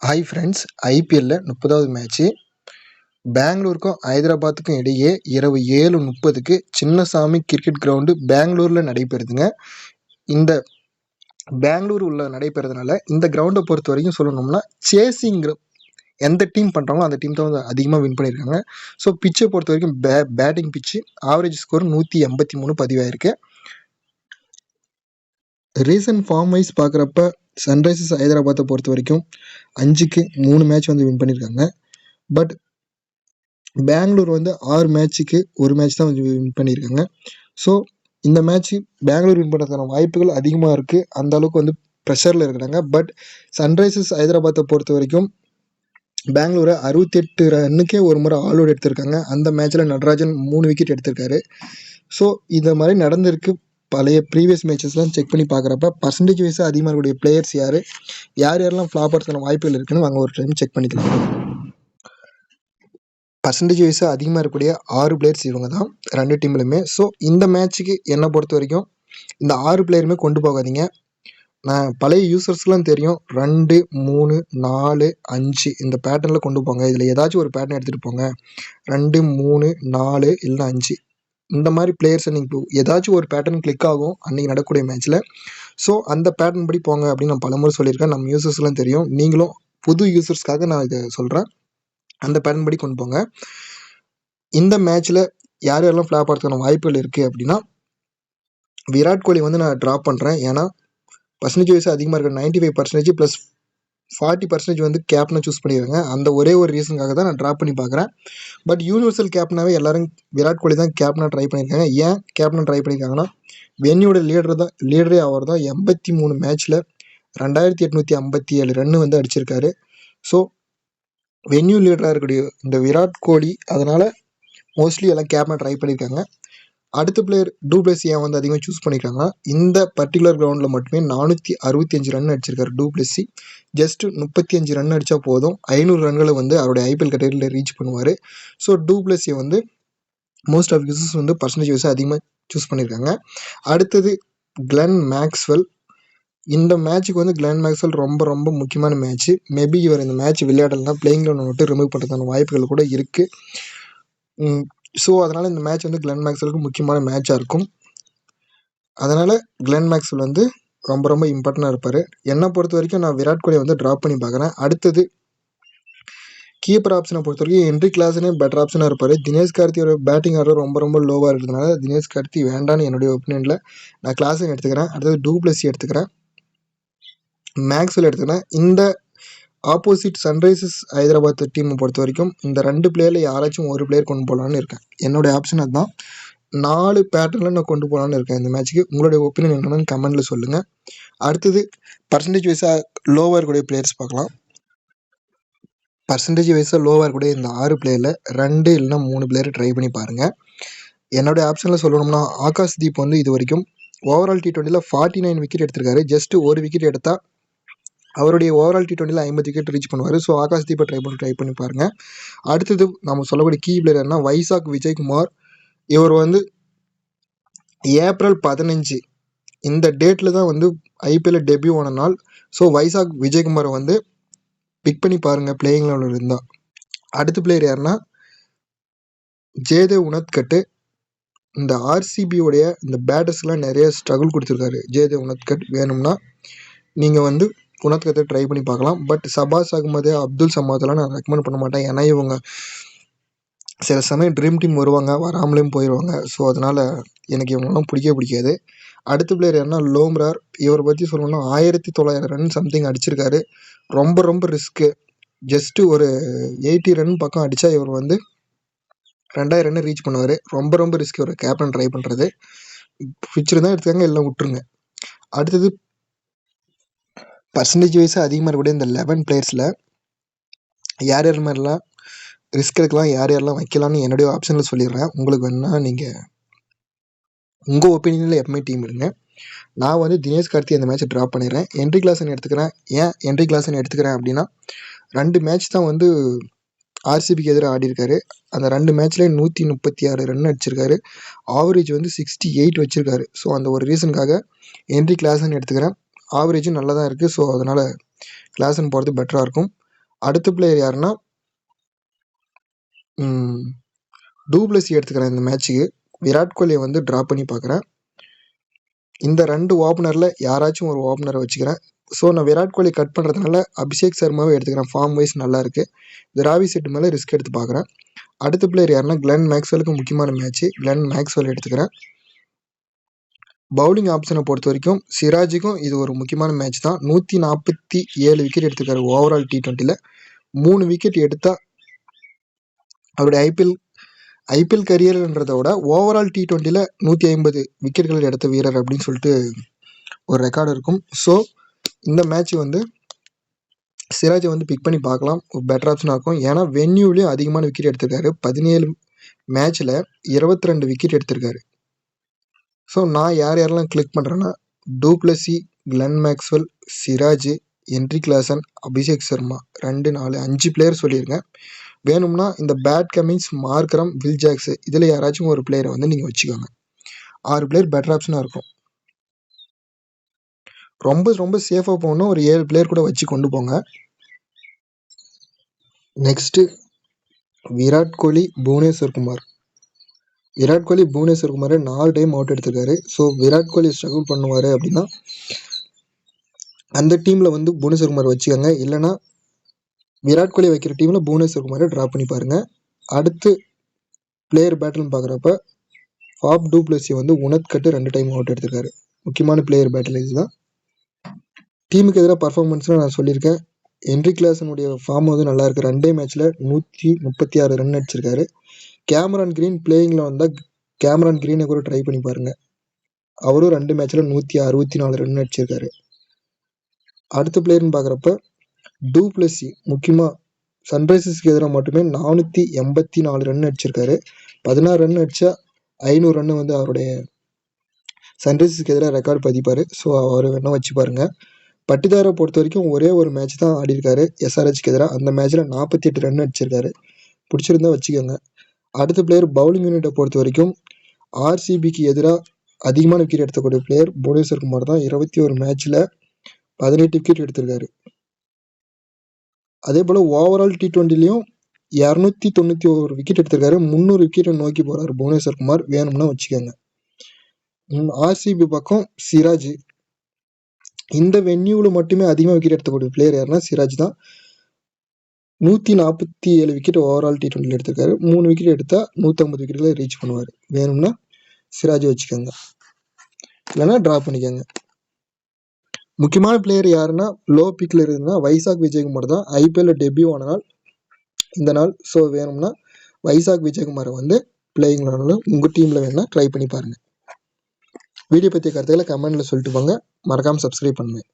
Hi friends, ஐபிஎல்ல 30வது match பெங்களூருக்கும் ஹைதராபாத்துக்கும் இடையே இரவு 7:30க்கு சின்னசாமி கிரிக்கெட் கிரவுண்டு பெங்களூரில் நடைபெறுதுங்க. இந்த பெங்களூர் உள்ள நடைபெறதுனால இந்த கிரவுண்டை பொறுத்த வரைக்கும் சொல்லணும்னா சேசிங் எந்த டீம் பண்ணுறாங்களோ அந்த டீம் தான் வந்து அதிகமாக வின் பண்ணியிருக்காங்க. ஸோ பிச்சை பொறுத்த வரைக்கும் பேட்டிங் பிச்சு ஆவரேஜ் ஸ்கோர் 183 பதிவாயிருக்கு. ரீசன்ட் ஃபார்ம் வைஸ் பார்க்குறப்ப சன்ரைசர்ஸ் ஹைதராபாத்தை பொறுத்த வரைக்கும் 5க்கு 3 மேட்ச் வந்து வின் பண்ணியிருக்காங்க. பட் பெங்களூர் வந்து 6 மேட்ச்சுக்கு 1 மேட்ச் தான் வந்து வின் பண்ணியிருக்காங்க. ஸோ இந்த மேட்ச்சு பெங்களூர் வின் பண்ணுறதுக்கான வாய்ப்புகள் அதிகமாக இருக்குது. அந்த அளவுக்கு வந்து ப்ரெஷரில் இருக்கிறாங்க. பட் சன்ரைசர்ஸ் ஹைதராபாத்தை பொறுத்த வரைக்கும் பெங்களூரை 68 ரன்னுக்கே ஒரு முறை ஆல் அவுட் எடுத்திருக்காங்க. அந்த மேட்ச்சில் நடராஜன் 3 விக்கெட் எடுத்திருக்காரு. ஸோ இந்த மாதிரி நடந்திருக்கு. பழைய ப்ரீவியஸ் மேட்சஸ்லாம் செக் பண்ணி பார்க்குறப்ப பர்சன்டேஜ் வைஸாக அதிகமாக இருக்கக்கூடிய பிளேயர்ஸ் யாரெல்லாம் ஃப்ளாப் ஆகிறதுக்கான வாய்ப்புகள் இருக்குன்னு வாங்க ஒரு டைம் செக் பண்ணிக்கலாம். பர்சன்டேஜ் வைஸாக அதிகமாக இருக்கக்கூடிய 6 பிளேயர்ஸ் இவங்க தான் 2 டீம்லையுமே. ஸோ இந்த மேட்ச்சுக்கு என்னை பொறுத்த வரைக்கும் இந்த 6 பிளேயருமே கொண்டு போகாதீங்க. நான் பழைய யூசர்ஸ்க்குலாம் தெரியும் 2, 3, 4, 5 இந்த பேட்டர்னில் கொண்டு போங்க. இதில் ஏதாச்சும் ஒரு பேட்டர்ன் எடுத்துகிட்டு போங்க. 2, 3, 4 இல்லைனா 5 இந்த மாதிரி பிளேயர்ஸை நீங்கள் ஏதாச்சும் ஒரு பேட்டர்ன் கிளிக் ஆகும் அன்றைக்கி நடக்கக்கூடிய மேட்ச்சில். ஸோ அந்த பேட்டர்ன் படி போங்க அப்படின்னு நான் பலமுறை சொல்லியிருக்கேன். நம்ம யூசர்ஸ்லாம் தெரியும். நீங்களும் புது யூசர்ஸ்க்காக நான் இதை சொல்கிறேன். அந்த பேட்டர்ன் படி கொண்டு போங்க. இந்த மேட்ச்சில் யாரெல்லாம் ஃப்ளாப் ஆகிறதுக்கான வாய்ப்புகள் இருக்குது அப்படின்னா விராட் கோலி வந்து நான் ட்ராப் பண்ணுறேன். ஏன்னா பர்சன்டேஜ் வைஸ் அதிகமாக இருக்கிற 95% ப்ளஸ் 40% வந்து கேப்னை சூஸ் பண்ணிடுறாங்க. அந்த ஒரே ஒரு ரீசனுக்காக தான் நான் ட்ராப் பண்ணி பார்க்குறேன். பட் யூனிவர்சல் கேப்னாவே எல்லாரும் விராட் கோலி தான் கேப்னா ட்ரை பண்ணியிருக்காங்க. ஏன் கேப்னா ட்ரை பண்ணியிருக்காங்கன்னா வென்யூட லீடரே அவர் தான். 83 மேட்ச்சில் 2857 ரன்னு வந்து அடிச்சிருக்காரு. ஸோ வென்யூ லீடராக இருக்கக்கூடிய இந்த விராட் கோலி அதனால் மோஸ்ட்லி எல்லாம் கேப்னா ட்ரை பண்ணியிருக்காங்க. அடுத்த பிளேயர் டூப்ளசி ஏன் வந்து அதிகமாக சூஸ் பண்ணியிருக்காங்க. இந்த பர்டிகுலர் கிரவுண்டில் மட்டுமே 465 ரன் அடிச்சிருக்காரு டூப்ளசி. ஜஸ்ட்டு 35 ரன் அடித்தா போதும் 500 ரன்களை வந்து அவருடைய ஐபிஎல் கேட்டகரியில் ரீச் பண்ணுவார். ஸோ டூப்ளசியை வந்து மோஸ்ட் ஆஃப் யூசர்ஸ் வந்து பர்சன்டேஜ் வைஸாக அதிகமாக சூஸ் பண்ணியிருக்காங்க. அடுத்தது கிளென் மேக்ஸ்வெல். இந்த மேட்ச்சுக்கு வந்து கிளென் மேக்ஸ்வெல் ரொம்ப ரொம்ப முக்கியமான மேட்ச்சு. மேபி இவர் இந்த மேட்ச் விளையாடலாம் பிளேயிங் லெவனை விட்டு ரிமூவ் பண்ணுறதுக்கான வாய்ப்புகள் கூட இருக்குது. ஸோ அதனால் இந்த மேட்ச் வந்து கிளென் மேக்ஸ்வெலுக்கு முக்கியமான மேட்சாக இருக்கும். அதனால் கிளென் மேக்ஸ்வெல் வந்து ரொம்ப ரொம்ப இம்பார்ட்டண்டாக இருப்பார். என்னை பொறுத்த வரைக்கும் நான் விராட் கோலியை வந்து ட்ராப் பண்ணி பார்க்குறேன். அடுத்தது கீப்பர் ஆப்ஷனை பொறுத்த வரைக்கும் ஹென்ரி கிளாசனே பெட்டர் ஆப்ஷனாக இருப்பார். தினேஷ் கார்த்தியோட பேட்டிங் ஆர்டர் ரொம்ப ரொம்ப லோவாக இருக்கிறதுனால தினேஷ் கார்த்தி வேண்டான்னு என்னுடைய ஒப்பீனியனில் நான் கிளாசன் எடுத்துக்கிறேன். அடுத்தது டூப்ளசி எடுத்துக்கிறேன், மேக்ஸ்வெல் எடுத்துக்கிறேன். இந்த ஆப்போசிட் சன்ரைசர்ஸ் ஹைதராபாத் டீமை பொறுத்த வரைக்கும் இந்த 2 பிளேயரில் யாராச்சும் ஒரு பிளேயர் கொண்டு போகலான்னு இருக்கேன். என்னுடைய ஆப்ஷன் அதுதான். 4 பேட்டர்னில் நான் கொண்டு போகலான்னு இருக்கேன் இந்த மேட்ச்சுக்கு. உங்களுடைய ஒப்பீனியன் என்னென்னு கமெண்ட்டில் சொல்லுங்கள். அடுத்தது பர்சன்டேஜ் வைஸாக லோவாக இருக்கக்கூடிய பிளேயர்ஸ் பார்க்கலாம். பர்சன்டேஜ் வைஸாக லோவாக இருக்கக்கூடிய இந்த 6 பிளேயரில் 2 இல்லைனா 3 பிளேயர் ட்ரை பண்ணி பாருங்கள். என்னுடைய ஆப்ஷனில் சொல்லணும்னா ஆகாஷ் தீப் வந்து இது வரைக்கும் ஓவரால் T20ல் 49 விக்கெட் எடுத்திருக்காரு. ஜஸ்ட்டு ஒரு விக்கெட் எடுத்தால் அவருடைய ஓவரால் T20ல் 50 விக்கெட் ரீச் பண்ணுவார். ஸோ ஆகாஷ் தீப்பை ட்ரை பண்ணி பாருங்கள். அடுத்தது நம்ம சொல்லக்கூடிய கீ பிளேயர்னா வைசாக் விஜயகுமார். இவர் வந்து ஏப்ரல் 15 இந்த டேட்டில் தான் வந்து ஐபிஎல்ல டெபியூ ஆன நாள். ஸோ வைசாக் விஜயகுமாரை வந்து பிக் பண்ணி பாருங்கள் பிளேயிங் லெவலில் இருந்தால். அடுத்த பிளேயர் யாருன்னா ஜெயதேவ் உனத்கட்டு. இந்த ஆர்சிபியோடைய இந்த பேட்டர்ஸ்லாம் நிறைய ஸ்ட்ரகிள் கொடுத்துருக்காரு ஜெயதேவ் உனத்கட். வேணும்னா நீங்கள் வந்து உனத்கத்தை ட்ரை பண்ணி பார்க்கலாம். பட் சபாஸ் அகமது, அப்துல் சமாதெல்லாம் நான் ரெக்கமெண்ட் பண்ண மாட்டேன். ஏன்னா இவங்க சில சமயம் ட்ரீம் டீம் வருவாங்க, வராமலேயும் போயிடுவாங்க. ஸோ அதனால் எனக்கு இவங்கெல்லாம் பிடிக்காது. அடுத்த பிளேயர் யாருன்னா லோம்ரார். இவரை பற்றி சொல்லணும்னா 1900 ரன் சம்திங் அடிச்சிருக்காரு. ரொம்ப ரொம்ப ரிஸ்க்கு. ஜஸ்ட்டு ஒரு 80 ரன் பக்கம் அடித்தா இவர் வந்து 2000 ரன் ரீச் பண்ணுவார். ரொம்ப ரொம்ப ரிஸ்க் ஒரு கேப்டன் ட்ரை பண்ணுறது. பிடிச்சிருந்தா எடுத்துக்காங்க, எல்லாம் விட்டுருங்க. அடுத்தது பர்சன்டேஜ் வைஸாக அதிகமாக இருக்கக்கூடிய இந்த 11 பிளேயர்ஸில் யார் மாதிரிலாம் ரிஸ்க் எடுக்கலாம், யாரெல்லாம் வைக்கலாம்னு என்னுடைய ஆப்ஷனில் சொல்லிடுறேன். உங்களுக்கு வேணுன்னா நீங்கள் உங்கள் ஒப்பீனியனில் எப்பவுமே டீம் எடுங்க. நான் வந்து தினேஷ் கார்த்தி அந்த மேட்ச்சை ட்ராப் பண்ணிடுறேன். ஹென்ரி கிளாசன் எடுத்துக்கிறேன். ஏன் ஹென்ரி கிளாசன் எடுத்துக்கிறேன் அப்படின்னா 2 மேட்ச் தான் வந்து ஆர்சிபிக்கு எதிராக ஆடிருக்காரு. அந்த 2 மேட்ச்லேயே 136 ரன் அடிச்சிருக்காரு. ஆவரேஜ் வந்து 68 வச்சுருக்காரு. ஸோ அந்த ஒரு ரீசனுக்காக ஹென்ரி கிளாசன் எடுத்துக்கிறேன். ஆவரேஜும் நல்லா தான் இருக்குது. ஸோ அதனால் கிளாசன் போகிறது பெட்டராக இருக்கும். அடுத்த பிளேயர் யாருன்னா டூப்ளசி எடுத்துக்கிறேன் இந்த மேட்ச்சுக்கு. விராட் கோலியை வந்து ட்ராப் பண்ணி பார்க்குறேன். இந்த 2 ஓப்பனரில் யாராச்சும் ஒரு ஓப்பனரை வச்சுக்கிறேன். ஸோ நான் விராட் கோலி கட் பண்ணுறதுனால அபிஷேக் சர்மாவே எடுத்துக்கிறேன். ஃபார்ம் வைஸ் நல்லா இருக்குது. திராவி செட்டு மேலே ரிஸ்க் எடுத்து பார்க்குறேன். அடுத்த பிளேயர் யாருன்னா கிளென் மேக்ஸ்வெலுக்கு முக்கியமான மேட்ச்சு. கிளென் மேக்ஸ்வெல் எடுத்துக்கிறேன். பவுலிங் ஆப்ஷனை பொறுத்த வரைக்கும் சிராஜுக்கும் இது ஒரு முக்கியமான மேட்ச் தான். 147 விக்கெட் எடுத்திருக்காரு ஓவரால் T20ல. 3 விக்கெட் எடுத்தால் அவருடைய ஐபிஎல் கரியர்ன்றதை விட ஓவரால் T20ல 150 விக்கெட்கள் எடுத்த வீரர் அப்படின்னு சொல்லிட்டு ஒரு ரெக்கார்டு இருக்கும். ஸோ இந்த மேட்ச் வந்து சிராஜை வந்து பிக் பண்ணி பார்க்கலாம், ஒரு பெட்டர் ஆப்ஷனாக இருக்கும். ஏன்னா வென்யூலையும் அதிகமான விக்கெட் எடுத்திருக்காரு. 17 மேட்ச்சில் 22 விக்கெட் எடுத்திருக்காரு. ஸோ நான் யாரெல்லாம் கிளிக் பண்ணுறேன்னா Du Plessis, Glenn Maxwell, Siraj, Heinrich Klaasen, Abhishek Sharma 2, 4, 5 player சொல்லியிருக்கேன். வேணும்னா இந்த Pat Cummins, Markram, Will Jacks இதில் யாராச்சும் ஒரு பிளேயரை வந்து நீங்கள் வச்சுக்கோங்க. 6 பிளேயர் பெட்டர் ஆப்ஷனாக இருக்கும். ரொம்ப ரொம்ப சேஃபாக போகணும், ஒரு 7 பிளேயர் கூட வச்சு கொண்டு போங்க. Next Virat Kohli, Bhubaneswar Kumar. Virat Kohli Bhubaneswar Kumar 4 time out எடுத்திருக்காரு. ஸோ விராட் கோலி ஸ்ட்ரகிள் பண்ணுவார் அப்படின்னா அந்த டீமில் வந்து புவனேஸ்வர் குமார் வச்சுக்கோங்க. இல்லைனா விராட் கோலி வைக்கிற டீமில் புவனேஸ்வர் குமாரை ட்ராப் பண்ணி பாருங்கள். அடுத்து பிளேயர் பேட்டில்னு பார்க்குறப்ப ஃபாப் டூப்ளசி வந்து உனத்கட்டு 2 டைம் அவுட் எடுத்திருக்காரு. முக்கியமான பிளேயர் பேட்டில் தான். டீமுக்கு எதிராக பர்ஃபார்மன்ஸ்லாம் நான் சொல்லியிருக்கேன். ஹென்ரி கிளாசனுடைய ஃபார்ம் வந்து நல்லா இருக்குது. 2 மேட்ச்சில் 136 ரன் அடிச்சிருக்காரு. கேமரான் கிரீன் பிளேயிங்கில் வந்தால் கேமரான் கிரீனை கூட ட்ரை பண்ணி பாருங்கள். அவரும் 2 மேட்ச்சில் 164 ரன் அடிச்சிருக்காரு. அடுத்த பிளேயர்னு பார்க்குறப்ப டூப்ளசி முக்கியமாக சன்ரைசர்ஸ்க்கு எதிராக மட்டுமே 484 ரன் அடிச்சிருக்காரு. 16 ரன் அடித்தா 500 ரன் வந்து அவருடைய சன்ரைசர்ஸ்க்கு எதிராக ரெக்கார்டு பதிப்பார். ஸோ அவர் வேணால் வச்சு பாருங்கள். பட்டிதாரை பொறுத்த வரைக்கும் ஒரே ஒரு மேட்ச் தான் ஆடிருக்காரு SRHக்கு எதிராக. அந்த மேட்ச்சில் 48 ரன் அடிச்சிருக்காரு. பிடிச்சிருந்தா வச்சுக்கோங்க. அடுத்த பிளேயர் பவுலிங் யூனிட்டை பொறுத்த வரைக்கும் RCBக்கு எதிராக அதிகமான விக்கெட் எடுத்தக்கூடிய பிளேயர் புவனேஸ்வர் குமார் தான். 21 மேட்ச்சில் 18 விக்கெட் எடுத்திருக்காரு. அதே போல் ஓவரால் T20லையும் 291 விக்கெட் எடுத்திருக்காரு. 300 விக்கெட்டை நோக்கி போகிறார் புவனேஸ்வர் குமார். வேணும்னா வச்சுக்கோங்க. RCB பக்கம் சிராஜ். இந்த வென்யூவில் மட்டுமே அதிகமாக விக்கெட் எடுத்தக்கூடிய பிளேயர் யாருன்னா சிராஜ் தான். 147 விக்கெட் ஓவரால் T20ல எடுத்திருக்காரு. 3 விக்கெட் எடுத்தால் 150 விக்கெட்டுகளை ரீச் பண்ணுவார். வேணும்னா சிராஜ் வச்சுக்கோங்க, இல்லைன்னா ட்ராப் பண்ணிக்கோங்க. முக்கியமான பிளேயர் யாருன்னா லோ பிக்கில் இருக்குதுன்னா வைசாக் விஜயகுமார் தான். IPL டெபியூ ஆன நாள் இந்த நாள். ஸோ வேணும்னா வைசாக் விஜயகுமாரை வந்து பிளேயிங்னாலும் உங்கள் டீமில் வேணும்னா ட்ரை பண்ணி பாருங்கள். வீடியோ பற்றிய கருத்துக்களை கமெண்ட்டில் சொல்லிட்டு போங்க. மறக்காமல் சப்ஸ்கிரைப் பண்ணுங்கள்.